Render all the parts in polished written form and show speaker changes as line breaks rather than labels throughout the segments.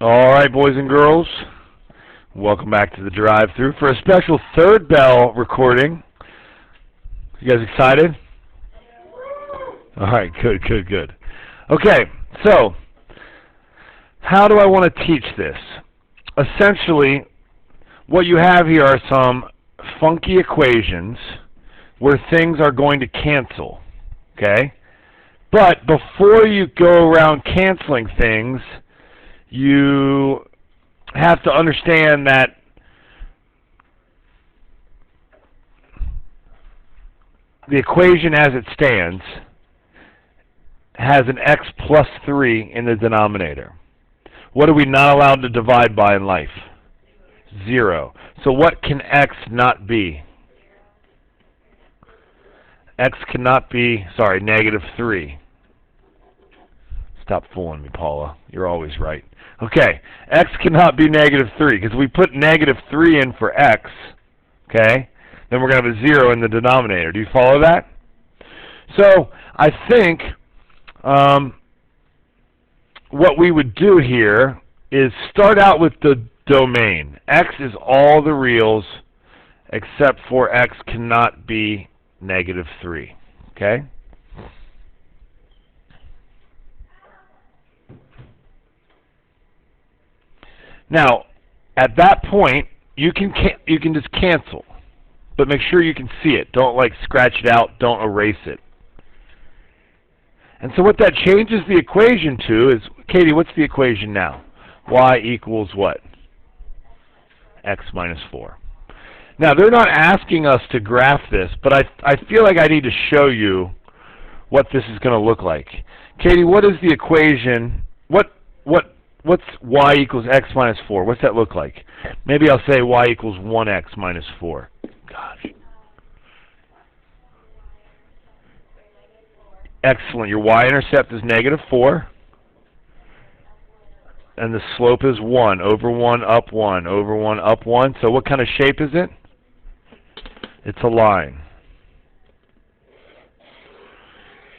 All right, boys and girls, welcome back to the drive-thru for a special third bell recording. You guys excited? All right, good. Okay, so how do I want to teach this? Essentially, what you have here are some funky equations where things are going to cancel, okay? But before you go around canceling things, you have to understand that the equation as it stands has an x plus 3 in the denominator. What are we not allowed to divide by in life? 0. So what can x not be? X cannot be, negative 3. Stop fooling me, Paula. You're always right. Okay, x cannot be negative 3, because we put negative 3 in for x, okay, then we're going to have a 0 in the denominator. Do you follow that? So I think what we would do here is start out with the domain. X is all the reals except for x cannot be negative 3, okay? Now, at that point, you can just cancel, but make sure you can see it. Don't scratch it out. Don't erase it. And so what that changes the equation to is, Katie, what's the equation now? Y equals what? X minus 4. Now, they're not asking us to graph this, but I feel like I need to show you what this is going to look like. Katie, what is the equation? What's y equals x minus 4? What's that look like? Maybe I'll say y equals 1x minus 4. Gosh. Excellent. Your y-intercept is negative 4. And the slope is 1. Over 1, up 1. Over 1, up 1. So what kind of shape is it? It's a line.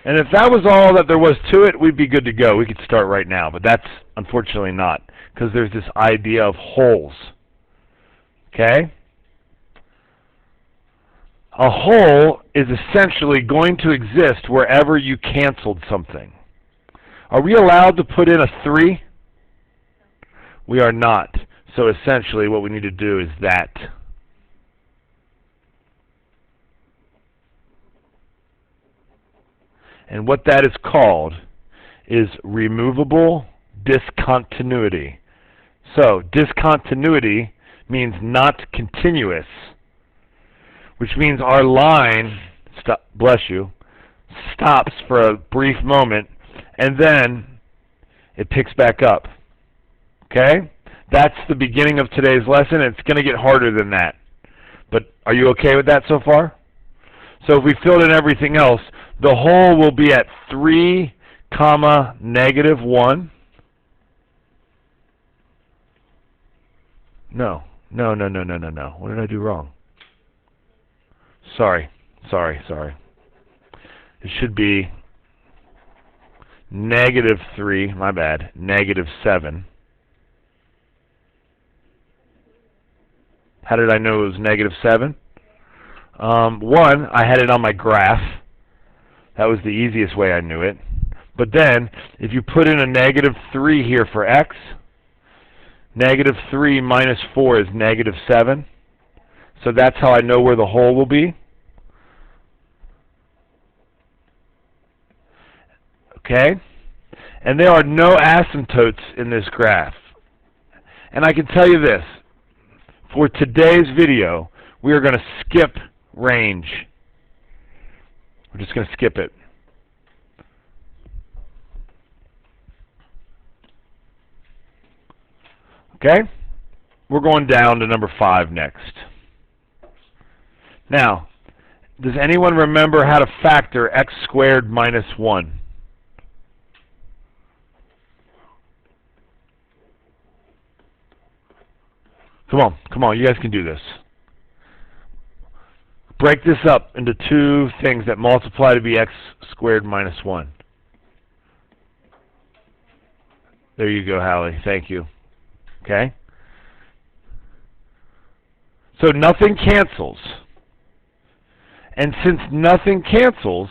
And if that was all that there was to it, we'd be good to go. We could start right now. But that's unfortunately not, because there's this idea of holes. Okay? A hole is essentially going to exist wherever you canceled something. Are we allowed to put in a 3? We are not. So essentially what we need to do is that. And what that is called is removable discontinuity. So discontinuity means not continuous, which means our line, bless you, stops for a brief moment, and then it picks back up. Okay? That's the beginning of today's lesson. It's going to get harder than that. But are you okay with that so far? So if we filled in everything else, the whole will be at 3, negative 1. No. What did I do wrong? Sorry. It should be negative 3, my bad, negative 7. How did I know it was negative 7? 1, I had it on my graph. That was the easiest way I knew it. But then, if you put in a negative 3 here for x, negative 3 minus 4 is negative 7. So that's how I know where the hole will be. Okay? And there are no asymptotes in this graph. And I can tell you this. For today's video, we are going to skip range. We're just going to skip it. Okay? We're going down to number 5 next. Now, does anyone remember how to factor x squared minus 1? Come on, you guys can do this. Break this up into 2 things that multiply to be x squared minus 1. There you go, Hallie. Thank you. Okay? So nothing cancels. And since nothing cancels,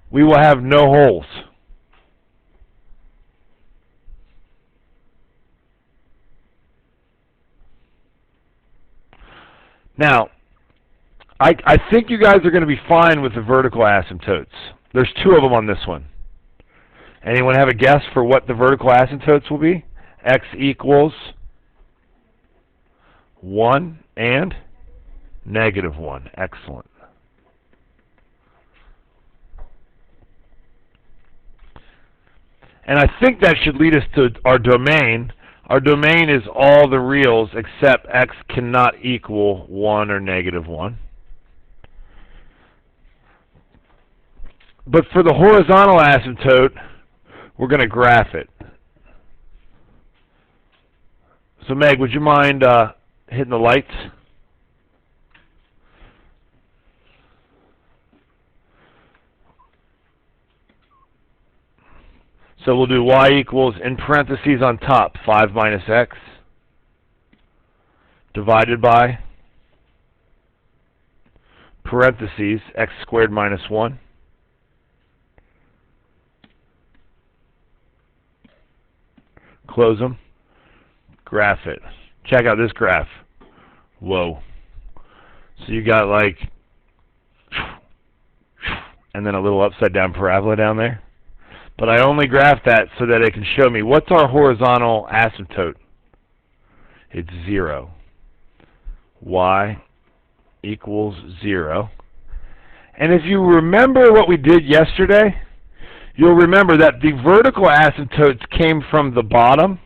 we will have no holes. Now, I think you guys are going to be fine with the vertical asymptotes. There's two of them on this one. Anyone have a guess for what the vertical asymptotes will be? X equals 1 and -1. Excellent. And I think that should lead us to our domain. Our domain is all the reals except x cannot equal 1 or -1. But for the horizontal asymptote, we're going to graph it. So Meg, would you mind hitting the lights? So we'll do y equals, in parentheses on top, 5 minus x, divided by, parentheses, x squared minus 1. Close them. Graph it. Check out this graph. Whoa. So you got like, and then a little upside down parabola down there. But I only graphed that so that it can show me what's our horizontal asymptote. It's 0. Y equals 0. And if you remember what we did yesterday, you'll remember that the vertical asymptotes came from the bottom,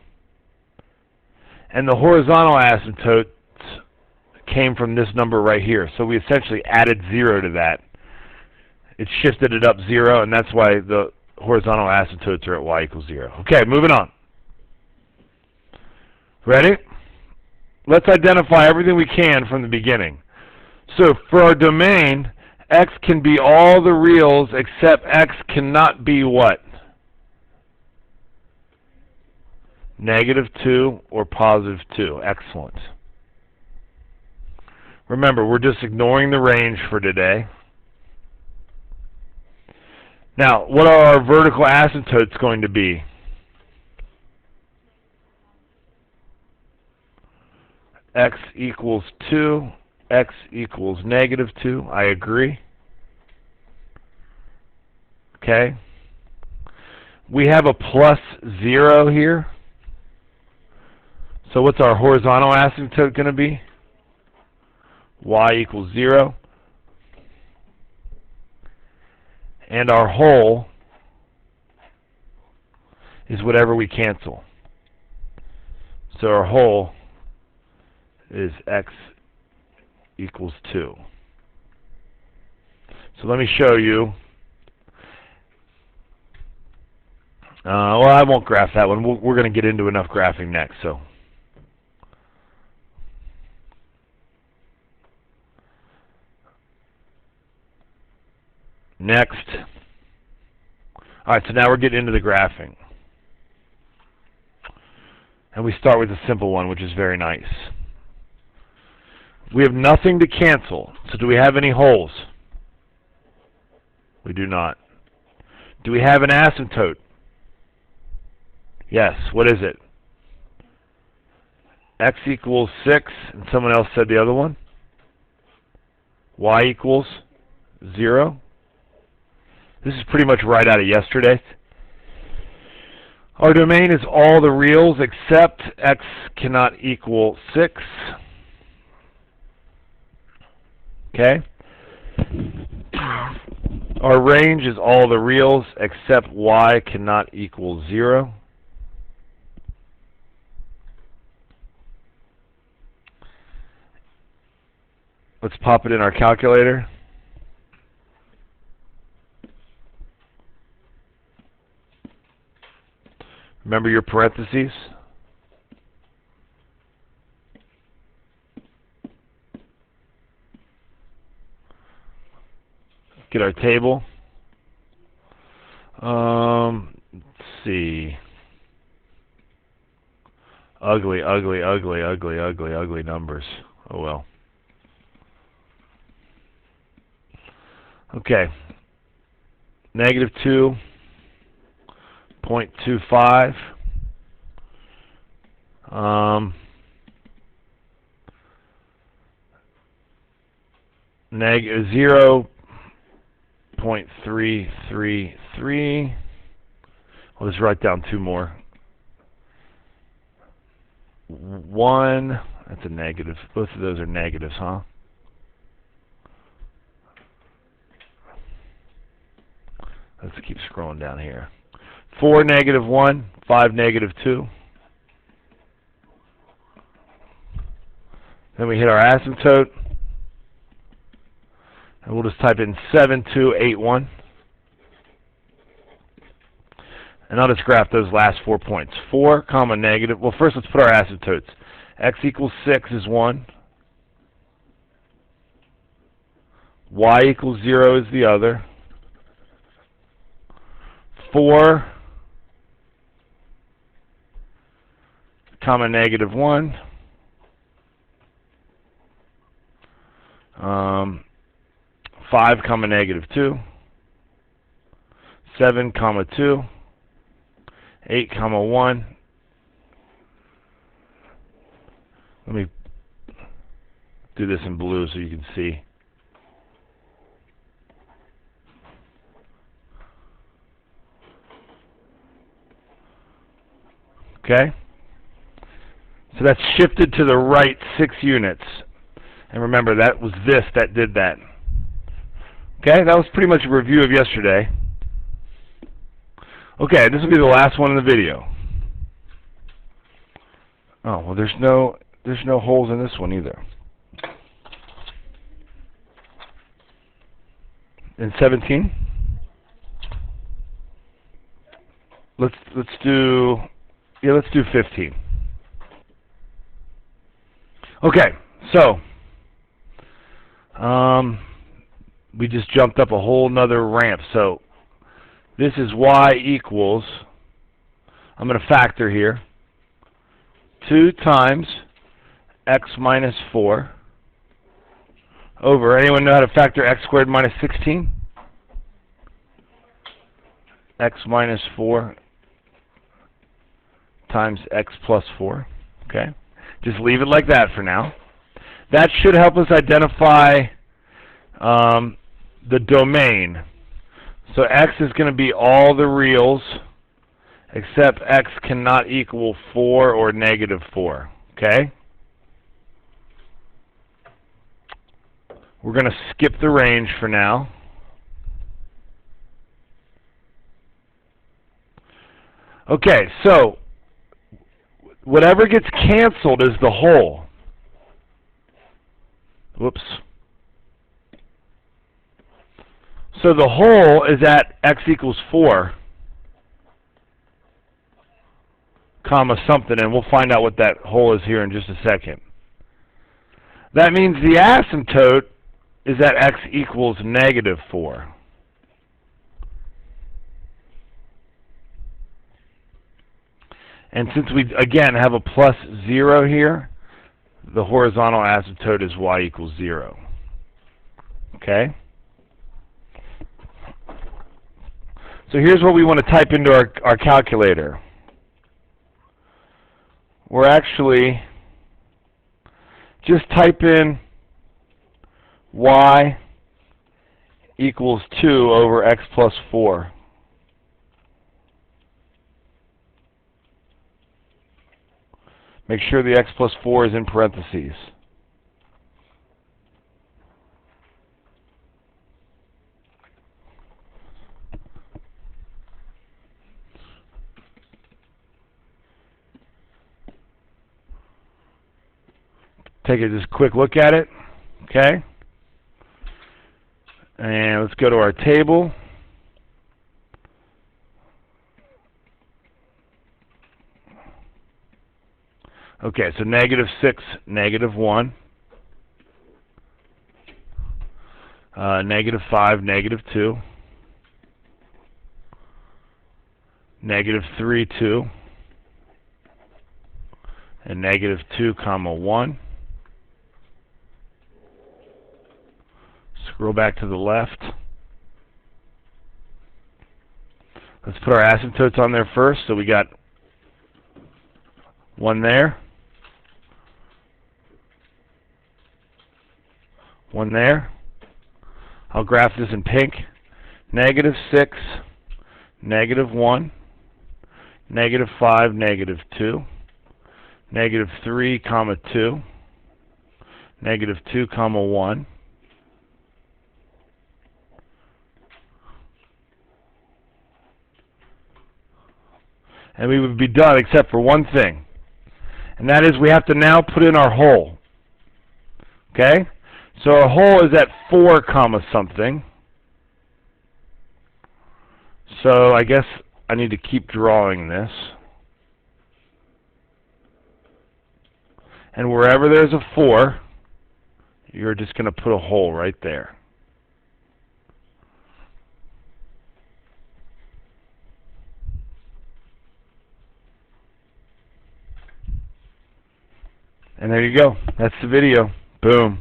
and the horizontal asymptotes came from this number right here. So we essentially added 0 to that. It shifted it up 0, and that's why the horizontal asymptotes are at y equals 0. Okay, moving on. Ready? Let's identify everything we can from the beginning. So for our domain, x can be all the reals except x cannot be what? -2 or +2. Excellent. Remember, we're just ignoring the range for today. Now, what are our vertical asymptotes going to be? X equals 2, x equals -2. I agree. Okay. We have a +0 here. So what's our horizontal asymptote going to be? Y equals 0. And our hole is whatever we cancel. So our hole is x equals 2. So let me show you. Well, I won't graph that one. We're going to get into enough graphing next. So next. All right, so now we're getting into the graphing. And we start with a simple one, which is very nice. We have nothing to cancel. So do we have any holes? We do not. Do we have an asymptote? Yes. What is it? X equals 6, and someone else said the other one. Y equals 0. This is pretty much right out of yesterday. Our domain is all the reals except x cannot equal 6. Okay? Our range is all the reals except y cannot equal 0. Let's pop it in our calculator. Remember your parentheses. Get our table. Let's see. Ugly, ugly, ugly, ugly, ugly, ugly numbers. Oh well. Okay. Negative 2.25. Negative 0.333. I'll just write down two more. 1, that's a negative. Both of those are negatives, huh? Let's keep scrolling down here. 4, negative 1, 5, negative 2. Then we hit our asymptote. And we'll just type in 7281. And I'll just graph those last 4 points. 4, comma, negative. Well, first let's put our asymptotes. X equals 6 is 1. Y equals 0 is the other. 4, comma, negative 1. 5, comma, negative 2. 7, comma, 2. 8, comma, 1. Let me do this in blue so you can see. Okay? So that's shifted to the right 6 units. And remember, that was this that did that. Okay, that was pretty much a review of yesterday. Okay, this will be the last one in the video. Oh, well, there's no holes in this one either. In 17? Let's do 15. Okay, so we just jumped up a whole nother ramp. So this is y equals, I'm going to factor here, 2 times x minus 4 over, anyone know how to factor x squared minus 16? X minus 4 times x plus 4. Okay, just leave it like that for now. That should help us identify the domain. So x is going to be all the reals except x cannot equal 4 or negative 4. Okay? We're going to skip the range for now. Okay, so whatever gets canceled is the whole. Whoops. So the whole is at x equals 4, comma something, and we'll find out what that whole is here in just a second. That means the asymptote is at x equals negative 4. And since we, again, have a plus 0 here, the horizontal asymptote is y equals 0. Okay? So here's what we want to type into our calculator. We're actually just type in y equals 2 over x plus 4. Make sure the x plus 4 is in parentheses. Take a just quick look at it. Okay? And let's go to our table. Okay, so negative 6, negative 1. Negative 5, negative 2. -3, 2, and -2, 1. Scroll back to the left. Let's put our asymptotes on there first. So we got 1 there, 1 there. I'll graph this in pink. -6, -1, -5, -2, -3, 2, -2, 1. And we would be done except for one thing. And that is we have to now put in our hole. Okay? So our hole is at 4, something. So I guess I need to keep drawing this. And wherever there's a 4, you're just going to put a hole right there. And there you go. That's the video. Boom.